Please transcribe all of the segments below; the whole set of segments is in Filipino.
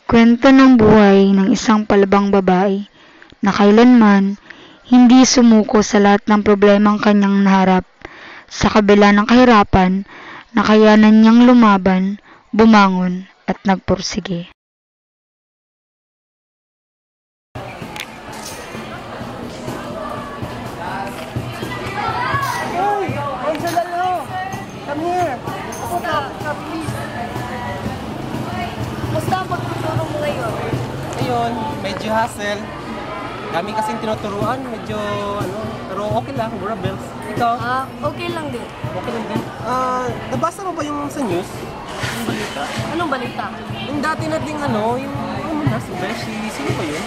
Kwento ng buhay ng isang palabang babae na kailanman hindi sumuko sa lahat ng problemang kanyang naharap. Sa kabila ng kahirapan, nakayanan niyang lumaban, bumangon at nagpursige. Hoy! Angela, come here. Please. Basta pagtuturo mo ngayon. Ayun, medyo hassle. Dami kasing tinuturuan, medyo pero okay lang, rebels. Ikaw? Okay lang din. Okay lang din. Nabasa mo ba yung sa news? Yung balita? Anong balita? Yung dati nating yung si Beshi, sino ba yun?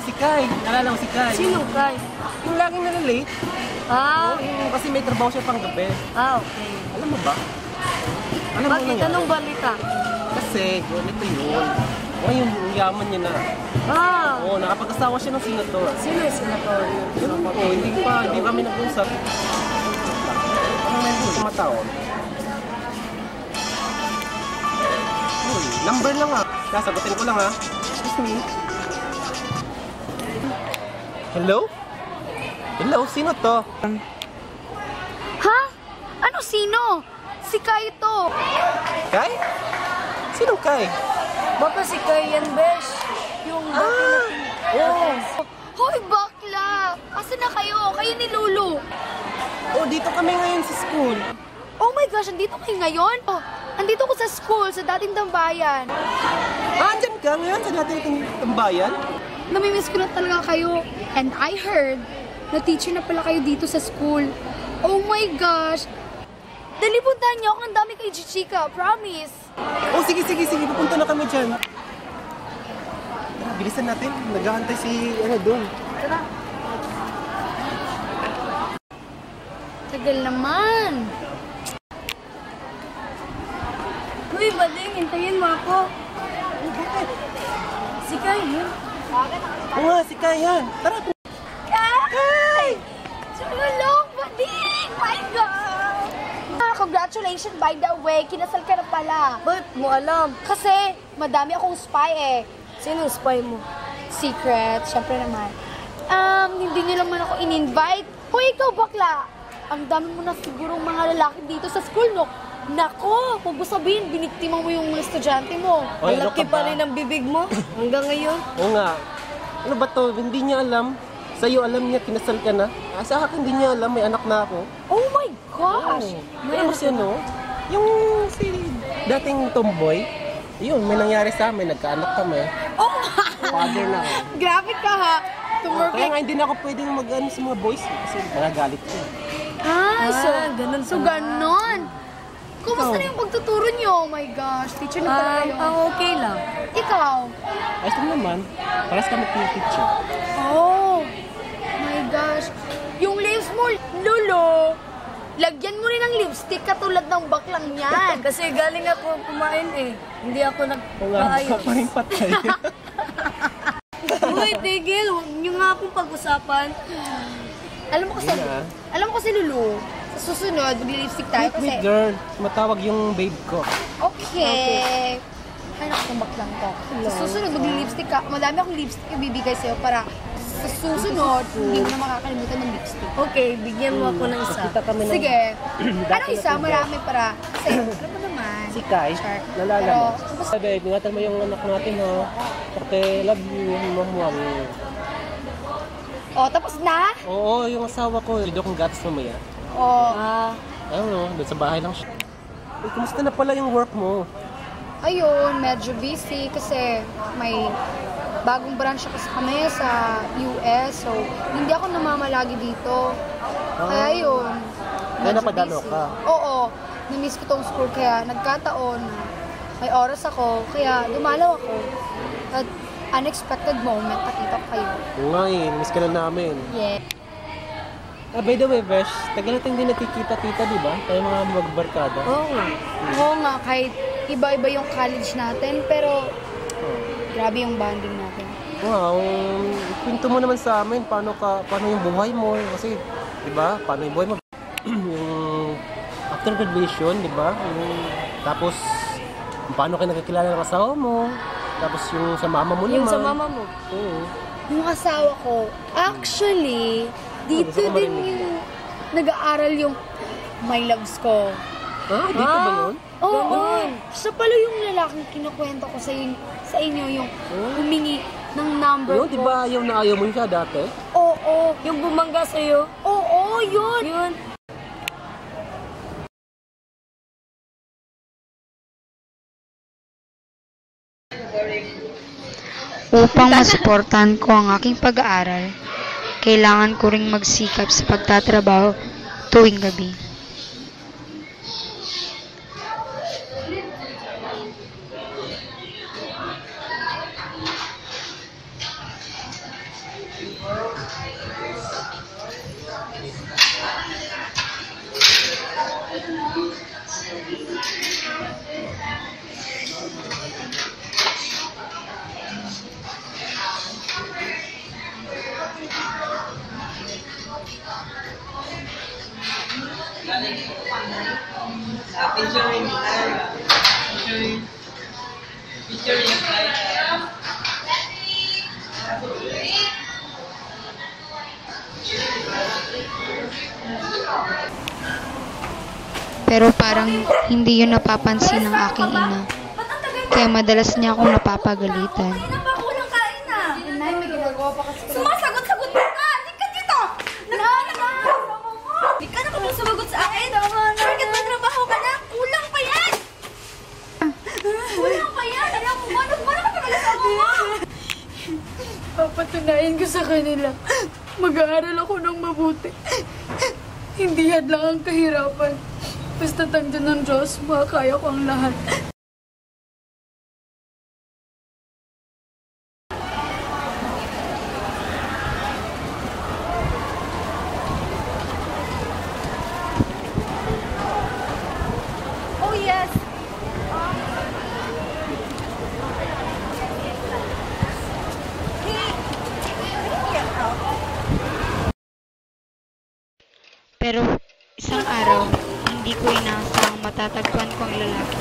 Si Kai. Nalala mo si Kai? Sino, Kai? Yung laging nalilate. Kasi may trabaho siya pang gabi. Okay. Alam mo ba? Alam mo Bakit? nangyari? Anong balita? Kasi, ganito yun. Ngayon, yung yaman niya na. Oo, nakapag-asawa siya ng senator. Sino yung senator? Yun po, hindi kami nag-usap. Mataon. Number lang sasagutin ko lang Excuse me. Hello? Hello, sino to? Ha? Ano sino? Si Kai to. Kai? Sino Kai? Baka si Kai yan, Besh. Yung dati natin. Hoy, bakla! Asa na kayo? Kayo ni Lulu. Dito kami ngayon sa school. Oh my gosh, andito kayo ngayon? Andito ko sa school, sa dating tambayan. Andyan ka ngayon sa dating tambayan? Namimiss ko na talaga kayo. And I heard na teacher na pala kayo dito sa school. Oh my gosh! Dali, puntahan niyo ako. Ang dami kay Chichika. Promise. Sige. Pupunta na kami dyan. Tara, bilisan natin. Nag-aantay si, doon. Tara. Tagal naman. Uy, Bading, hintayin mo ako. Si Kai, yun. Si Kai yan. Tara. Kai! Tulong, Bading! My God! Congratulations, by the way. Kinasal ka na pala. Ba't mo alam? Kasi, madami akong spy Sino spy mo? Secret, syempre naman. Hindi niyo naman ako in-invite. Hoy, ikaw bakla! Ang dami mo na sigurong mga lalaki dito sa school, no? Nako, huwag mo sabihin, biniktima mo yung mga estudyante mo. Malaki pa rin ang bibig mo hanggang ngayon. Oo nga. Ano ba to? Hindi niya alam. Sa'yo alam niya, kinasal ka na. Sa akin, hindi niya alam, may anak na ako. Oh my gosh! Alam mo siya, yung dating tomboy, yun, may nangyari sa amin, nagkaanak kami. Father na ako. Grabe ka ha! Kaya nga hindi na ako pwedeng mag-ano sa mga boys kasi magagalit ko. Ganun. So, ganon. Kumusta na yung pagtuturo niyo? Oh my gosh, teacher na pala kayo. Okay lang. Ikaw? Ayos lang naman. Paras kami teacher. Oh my gosh. Yung lips mo, Lolo, lagyan mo rin ng lipstick katulad ng baklang yan. Kasi galing ako kumain Hindi ako nagpaayos. Pa rin patay. Uy, tigil. Huwag niyo nga akong pag-usapan. Alam mo kasi, Lulu, sa susunod, mag-lipstick tayo kasi... Wait, girl. Matawag yung babe ko. Okay. Ay, nakatumbak lang to. Sa susunod, mag-lipstick ka. Madami akong lipstick ibibigay sa'yo para sa susunod, hindi mo na makakalimutan ng lipstick. Okay, bigyan mo ako ng isa. Sige. Anong isa? Marami para sa'yo. Alam mo naman. Si Kai, nalala mo. Sabi, ingatan mo yung anak natin, Porque love you, mamuha mo. Tapos na? Oo, yung asawa ko. Video kong gatas mamaya. Ayun, doon sa bahay lang siya. Kumusta na pala yung work mo? Ayun, medyo busy kasi may bagong branch kasi kami sa US. So, hindi ako namamalagi dito. Kaya yun. Kaya napadalo ka? Oo. Na-miss ko tong school kaya nagkataon na may oras ako. Kaya dumalaw ako. At unexpected moment, nakita ko kayo. Oo nga miss ka na namin. Yeah. By the way, Besh, tagal natin hindi nakikita-kita, di ba? Tayo mga magbarkada. Oo nga, kahit iba-iba yung college natin, pero grabe yung bonding natin. Wow, kwento mo naman sa amin, paano yung buhay mo? Kasi, di ba, paano yung buhay mo? Yung after graduation, di ba? Tapos, paano kayo nagkakilala ng asawa mo? Tapos yung sa mama mo Yung naman. sa mama mo. Oo. Yung asawa ko, actually, dito gusto ko din marinig yung nag-aaral yung my loves ko. Ah, dito ba yun? Oo. Siya pala yung lalaking kinukwento ko sa inyo yung humingi ng number Yun, ko. di ba yung naayaw mo siya dati? Oo. Yung bumangga sa'yo? Oo, yun. Yun. Upang masuportahan ko ang aking pag-aaral, kailangan ko ring magsikap sa pagtatrabaho tuwing gabi. Pero parang hindi yun napapansin ng aking ina. Kaya madalas niya akong napapagalitan. Napakulang kain na. Nay, may ginagawa pa kasi. Sumasagot-sagot ka! Hindi ka dito! Hindi ka na kung sumagot sa akin. Bakit magtrabaho ka na? Kulang pa yan! Kulang pa yan! Alam mo ba? Ano ka talaga sa mo? Papatunayan ko sa kanila. Mag-aaral ako ng mabuti. Hindi hadlang ang kahirapan. Basta tagdan ng Diyos, makakaya ko ang lahat. Oh, yes. Pero isang araw, hindi ko inaasahang matatagpuan ko ang lalaki.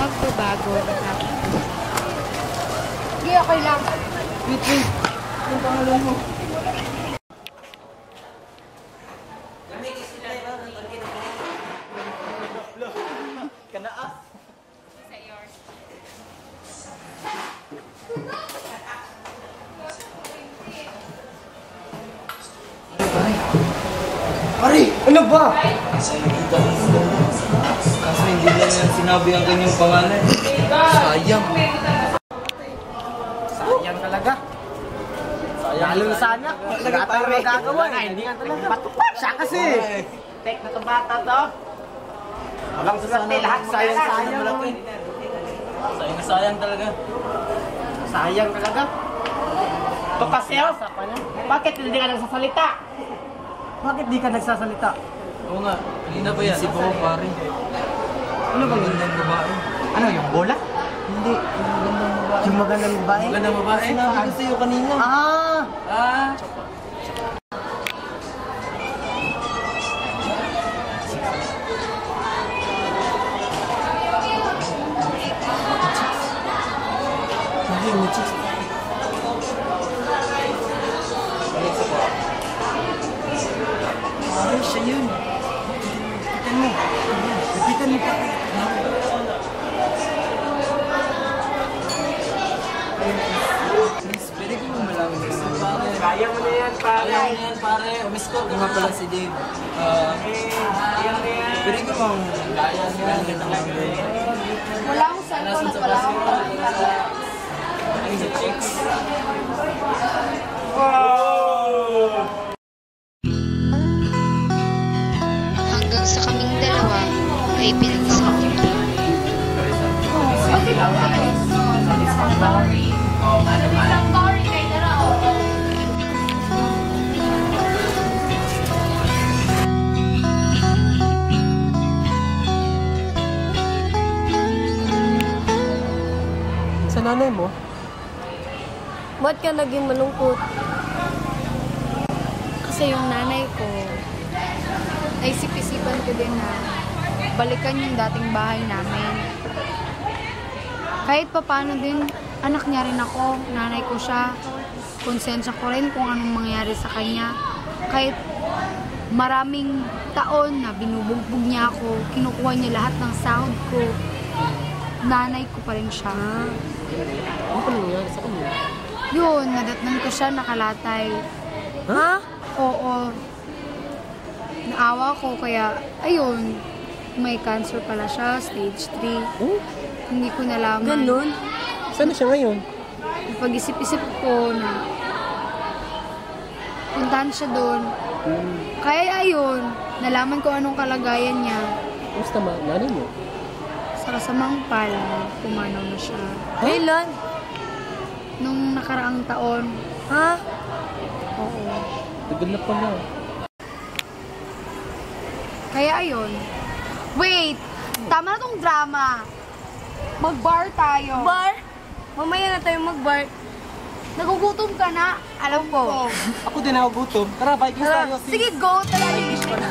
Magbabago ng aking buhay. Sige, okay lang. Wait. Yung pangalan mo. Pare, ano ba? Kasi nakita ko ito. Kaso hindi lang yan sinabi ang kanyang pangalan. Sayang. Sayang talaga. Lalo na sana. Wala tayo magagawa. Hindi nga talaga. Patupad siya kasi. Tek na itong bata to. Walang sunarte lahat. Sayang. Sayang na sayang talaga. Sayang talaga. Ito kasi bakit hindi ka nagsasalita? Bakit di ka nagsasalita? Oo nga, kanina pa yan. Isip ako pare. Ano bang Magandang babae. Ano yung bola? Hindi, magandang babae. Yung magandang babae? Magandang babae. Sinabi ko sa'yo kanina. Ah! Hindi, may chicks. Pare, siya yun. Lapitan mo pa. Please, pwede ko mo malaman yung pare. Kaya mo na yan, pare. Kaya mo na yan, pare. Miss ko. Ito nga pala si Dave. Pwede ko bang gagawin ng number? Wala akong cellphone at wala akong pagkakala. Ay, sa chicks. Hanggang sa kaming dalawa ay pinag-isang timpla. Sa nanay mo? Ba't ka naging malungkot? Kasi yung nanay ko, naisip-isipan ko din na balikan yung dating bahay namin. Kahit papaano din, anak niya rin ako, nanay ko siya. Konsensya ko rin kung anong mangyari sa kanya. Kahit maraming taon na binubugbog niya ako, kinukuha niya lahat ng sahod ko, nanay ko pa rin siya. Ano pa nangyari sa kanya? Yun, nadatnan ko siya nakalatay. Ha? Oo. Naawa ko, kaya, ayun, may cancer pala siya, stage 3. Oh? Hindi ko nalaman. Ganun? Saan na siya ngayon? Pag-isip-isip ko na puntahan siya doon. Kaya ayun, nalaman ko anong kalagayan niya. Gusto nanay mo? Sa kasamang pala, pumanaw na siya. Kailan? Nung nakaraang taon, Ha? oo. Tagal na pala. Kaya ayun, Wait! Tama na tong drama. Mag-bar tayo. Bar? Mamaya na tayo mag-bar. Nagugutom ka na? Alam ko. Ako din ako gutom. Tara, Vikings tayo. Sige, go! Talaga ko na.